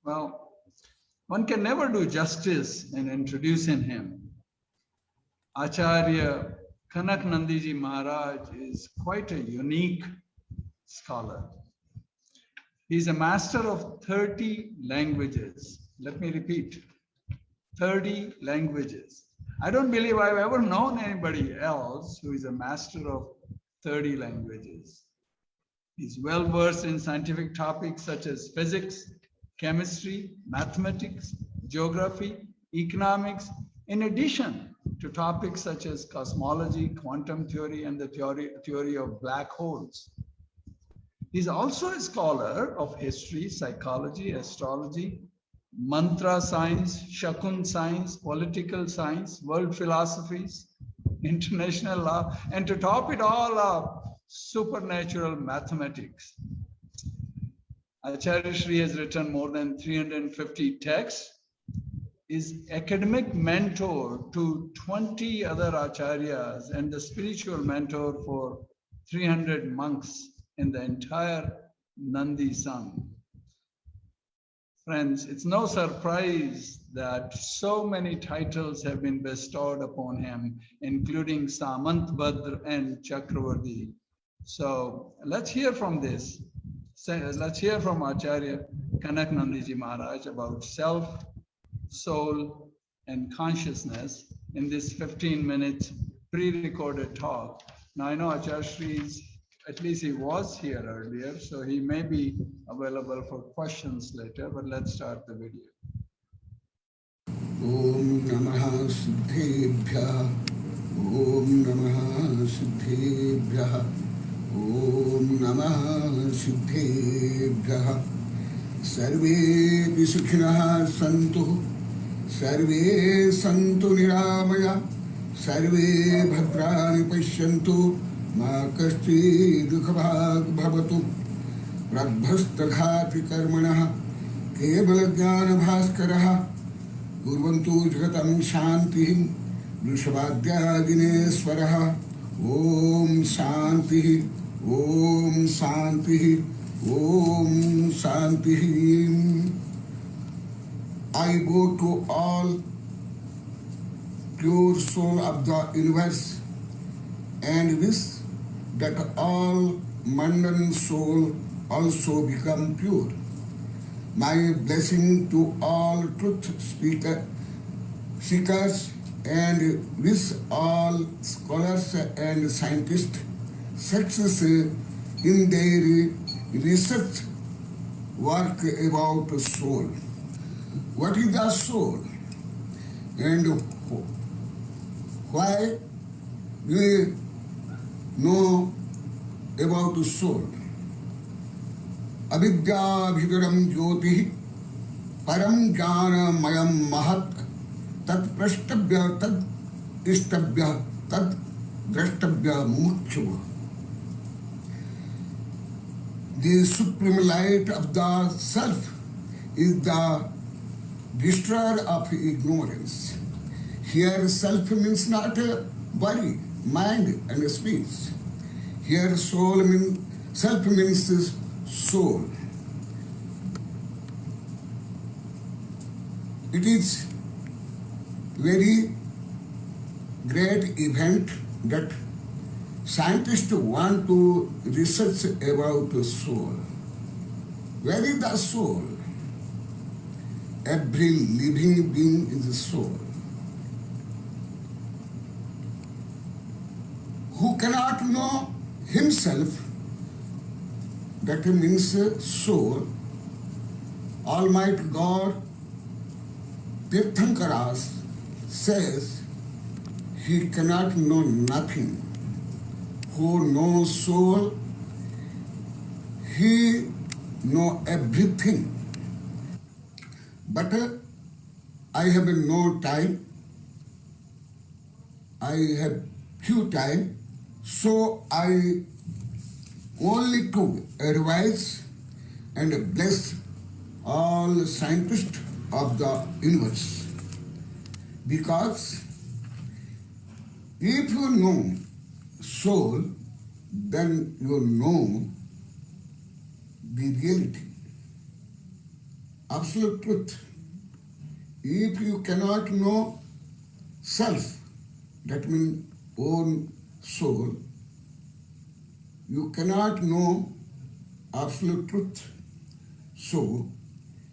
Well, one can never do justice in introducing him. Acharya Kanak Nandiji Maharaj is quite a unique scholar. He's a master of 30 languages. Let me repeat, 30 languages. I don't believe I've ever known anybody else who is a master of 30 languages. He's well versed in scientific topics such as physics, chemistry, mathematics, geography, economics, in addition to topics such as cosmology, quantum theory, and the theory of black holes. He's also a scholar of history, psychology, astrology, mantra science, Shakun science, political science, world philosophies, international law, and to top it all up, supernatural mathematics. Acharya Sri has written more than 350 texts, is academic mentor to 20 other acharyas and the spiritual mentor for 300 monks in the entire Nandi Sangh. Friends, it's no surprise that so many titles have been bestowed upon him, including Samant Badr and Chakravarti. So let's hear from this. Let's hear from Acharya Kanak Nandiji Maharaj about self, soul, and consciousness in this 15-minute pre-recorded talk. Now I know Acharya Sri is, at least he was here earlier, so he may be available for questions later, but let's start the video. Om Namaha Siddhebhya, Om Namaha Siddhebhya, Om Namaha Siddhebhya. Sarve Sukhinah Santu, Sarve Santu Niramaya, Sarve Bhadrani Pashyantu, Ma Kashchi Dukhabhag Bhavatu, Prabhastaghapi Karmanah, Kevala Jnana Bhaskaraha, Gurvantu Jagatam Shanti, Vrishabhadya Dineswaraha, Om Shanti, Om Shanti, Om Shanti. I go to all pure soul of the universe and wish that all mundane soul also become pure. My blessing to all truth seekers and wish all scholars and scientists success in their research work about soul. What is the soul? And why we know about the soul? Avidya bhidaram jyoti param jnana mayam mahat tat prashtabhya tad ishtabhya tad drashtabhya mumukshu. The supreme light of the self is the destroyer of ignorance. Here self means not body, mind and speech. Here soul means, self means soul. It is very great event that scientists want to research about the soul. Where is the soul? Every living being is a soul. Who cannot know himself, that means soul. Almighty God, Tirthankaras, says he cannot know nothing. Who knows soul, he knows everything. But I have no time, I have few time, so I only to advise and bless all scientists of the universe. Because if you know soul, then you know the reality. absolute truth. If you cannot know self, that means own soul, you cannot know absolute truth. So,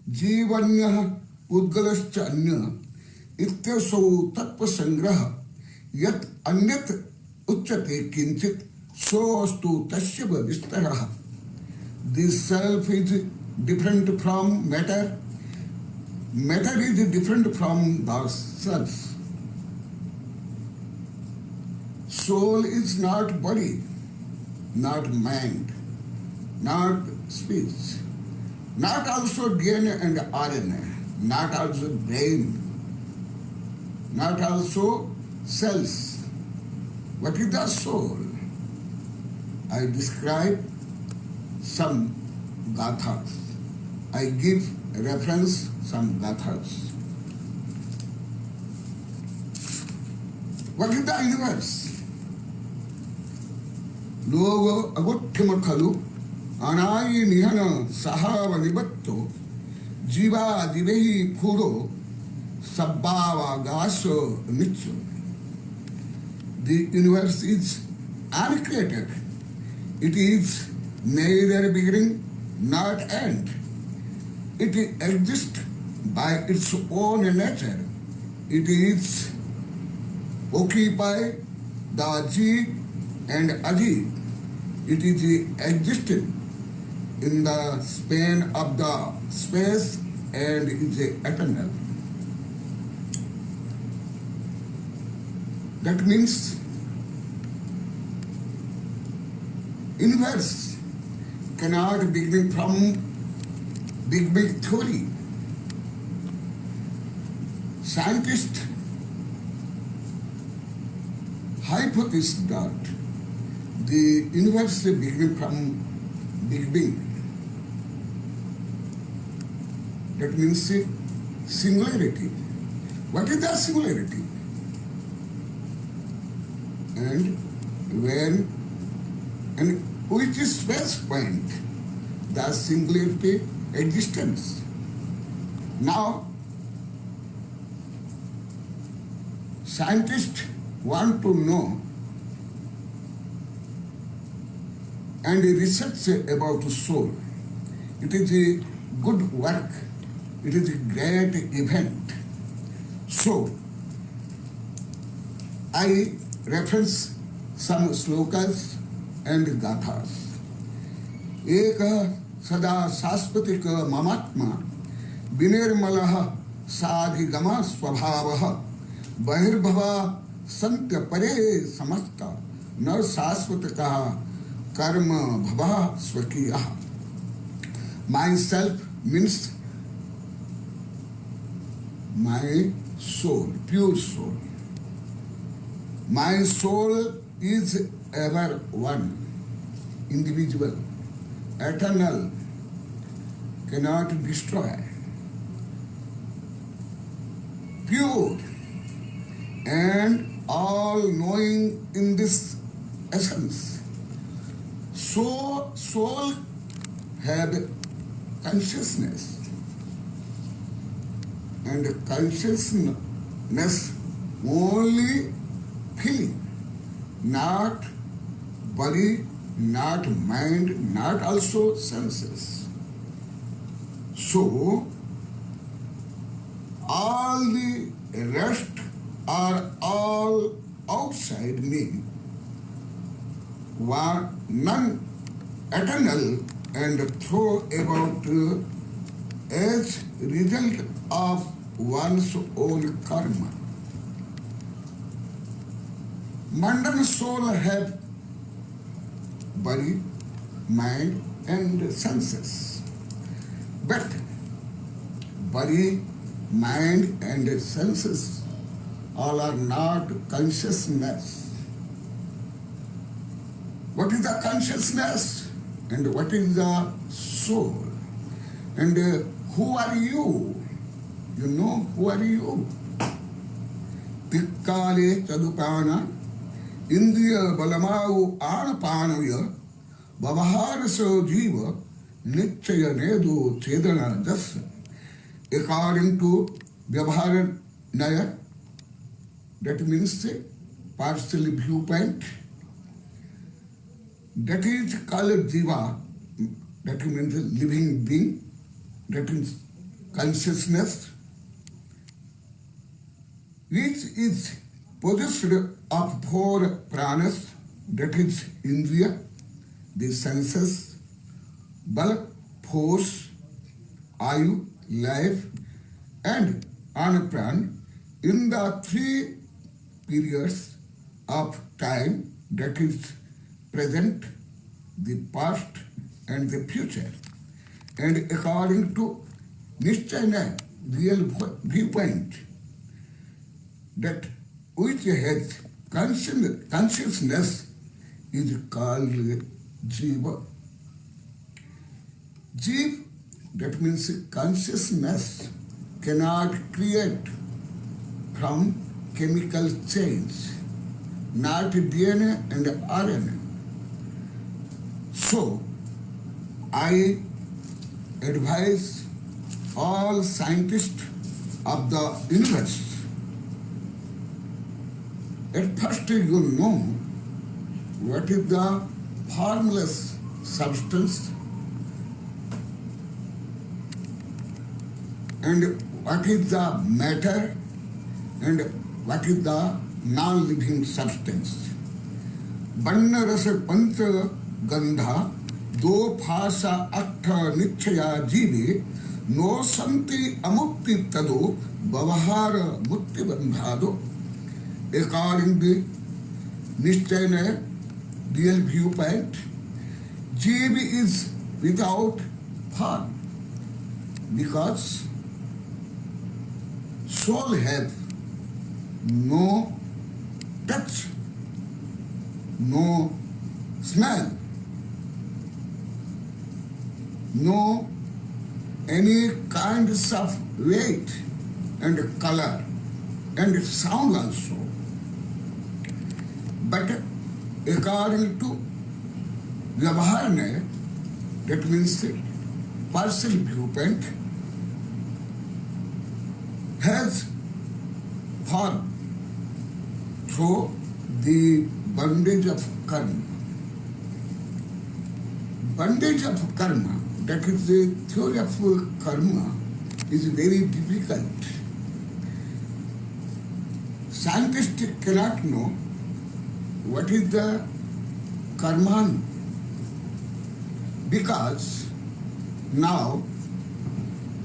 जीवन्यः पुद्गलश्च अन्य इत्यसौ तत्व संग्रह यत् अन्यत् उच्यते किंचित सो अस्तु तस्य विस्तरः. This self is different from matter. Matter is different from the self. Soul is not body, not mind, not speech, not also DNA and RNA, not also brain, not also cells. What is the soul? I describe some gathas. I give reference some gathas. What is the universe? Logo aguttima khalu anayi nihana sahava nibatto jiva divehi phuro sabbava gaso nicho. The universe is uncreated. It is neither beginning nor end. It exists by its own nature. It is occupied the Ji and Aji. It is existed in the span of the space and is eternal. That means universe cannot begin from big theory. Scientists hypothesize that the universe began from Big Bang. That means singularity. What is the singularity? And when and which is space point the singularity existence. Now scientists want to know and research about soul. It is a good work. It is a great event. So I reference some slokas and gathas. Eka sada saspati ka mamatma vinirmalaha sadhigama swabhavaha bahirbhava santya pare samasta nar sasvatakaha karma bhava swakiyaha. Myself means my soul, pure soul. My soul is ever one, individual, eternal, cannot destroy, pure, and all-knowing in this essence. So, soul have consciousness, and consciousness only feeling, not body, not mind, not also senses. So, all the rest are all outside me, none eternal and throw about as result of one's own karma. Mundane soul have body, mind and senses. But body, mind and senses all are not consciousness. What is the consciousness and what is the soul? And who are you? You know who are you? Tikkale chadupana Indriya balamau anapanavya bhavaharasa jiva nichaya nedu chedana dasa according to Vyavaharanaya, that means partial viewpoint, that is called Jiva, that means living being, that is consciousness, which is possessed of four pranas, that is Indriya, the senses, Bal, force, Ayu, life, and Anapran in the three periods of time, that is present, the past, and the future. And according to Nishchaya, real viewpoint, that which has consciousness is called Jiva. Jiva, that means consciousness, cannot create from chemical change, not DNA and RNA. So, I advise all scientists of the universe, at first you know what is the formless substance and what is the matter and what is the non-living substance. Banna rasa pancha gandha do phasa atta nichaya jive no santi amukti tado bhavahara mukti bandhado. According to Nishchaya, real viewpoint, jiva is without form because soul have no touch, no smell, no any kinds of weight and color and sound also. But according to Vyavaharanaya, that means partial viewpoint, has form through the bondage of karma. Bondage of karma, that is the theory of karma, is very difficult. Scientists cannot know what is the karma, because now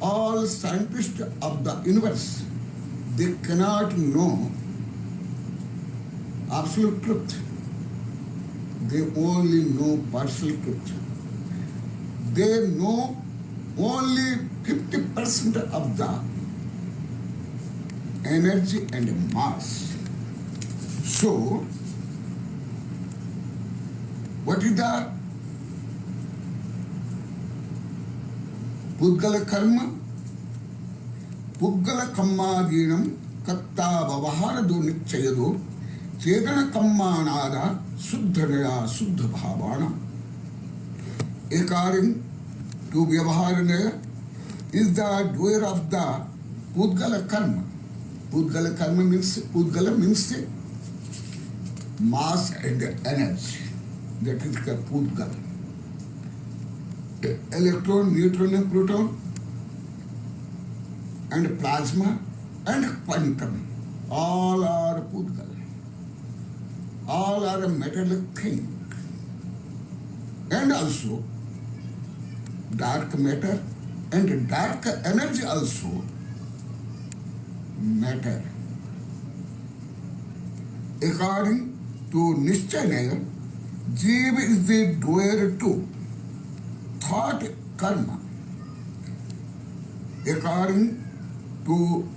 all scientists of the universe, they cannot know absolute truth. They only know partial truth. They know only 50% of the energy and mass. So, what is the Pudgala karma? Puggala kammadinam katta bhavahara nichayado chetana kammanada suddhanaya suddha bhavana. According to Vyavaharanaya, is the doer of the Pudgala karma. Pudgala karma means, Pudgala means mass and energy. That is called Pudgala. Electron, neutron and proton, and plasma and quantum, all are Pudgala. All are a metallic thing. And also dark matter and dark energy also matter. According to Nishchaya, Jiva is the doer to thought karma. According to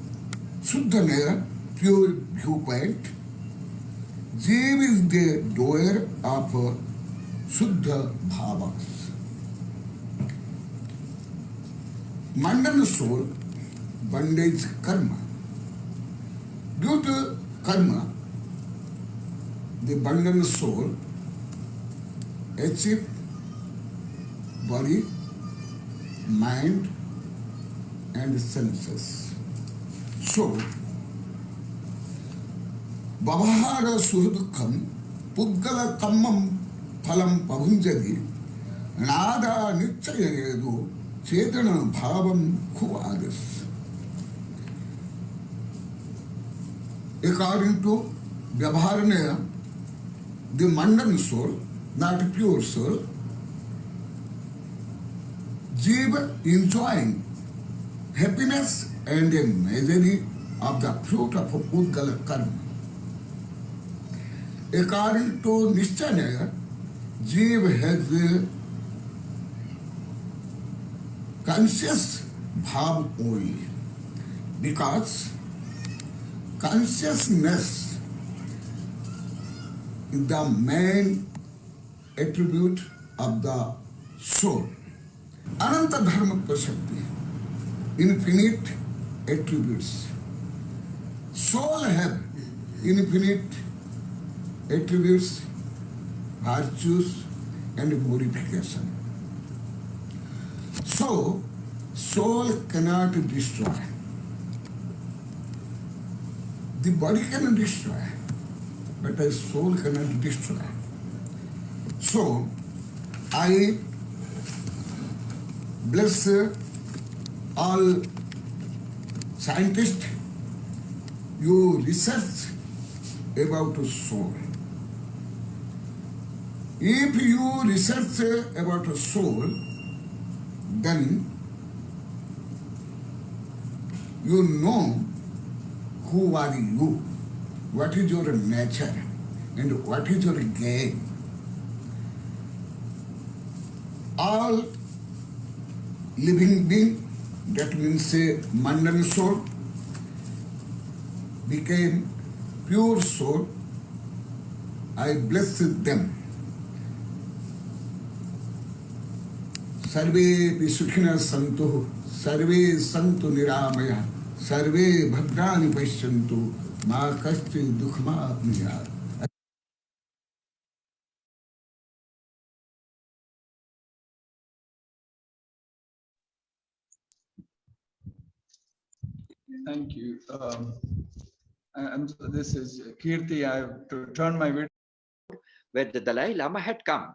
Suddhanaya, pure viewpoint, Jiva is the doer of Suddha Bhavas. Mandana soul, bondage karma. Due to karma, the bandana soul achieve body, mind, and senses. So, Bhavahara Suhudukam, Puggala Kammam Phalam Pavunjadi, Nada Nichayayedu, Chetana Bhavam Kuvadis. According to Vyavaharana, the Mandan soul, not pure soul, Jiva enjoying happiness and a misery of the fruit of Udgala Karma. According to Nishchaya, Jiva has a conscious bhav only, because consciousness is the main attribute of the soul. Ananta Dharma Shakti, infinite attributes. Soul have infinite attributes, virtues, and modification. So, soul cannot destroy. The body can destroy, but a soul cannot destroy. So, I bless all scientists, you research about soul. If you research about a soul, then you know who are you, what is your nature, and what is your game. All living being, that means a Mandan soul, became pure soul. I bless them. Sarve Sukhina Santu, Sarve Santu Niramaya, Sarve Bhadrani Pasyantu, Ma Kasti Dukhma Apniyat. Thank you. This is Kirti. I have to turn my video. Where the Dalai Lama had come